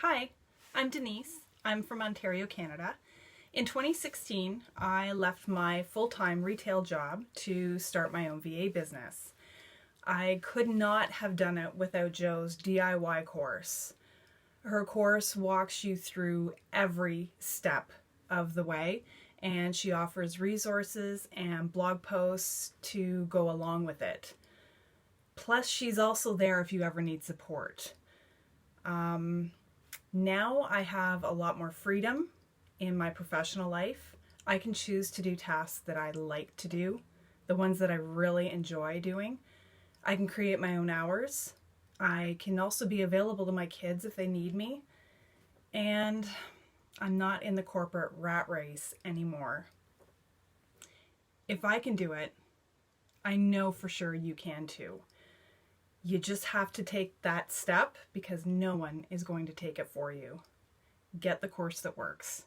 Hi, I'm Denise. I'm from Ontario, Canada. In 2016, I left my full-time retail job to start my own VA business. I could not have done it without Jo's DIY course. Her course walks you through every step of the way, and she offers resources and blog posts to go along with it. Plus, she's also there if you ever need support. Now I have a lot more freedom in my professional life. I can choose to do tasks that I like to do, the ones that I really enjoy doing. I can create my own hours. I can also be available to my kids if they need me. And I'm not in the corporate rat race anymore. If I can do it, I know for sure you can too. You just have to take that step because no one is going to take it for you. Get the course that works.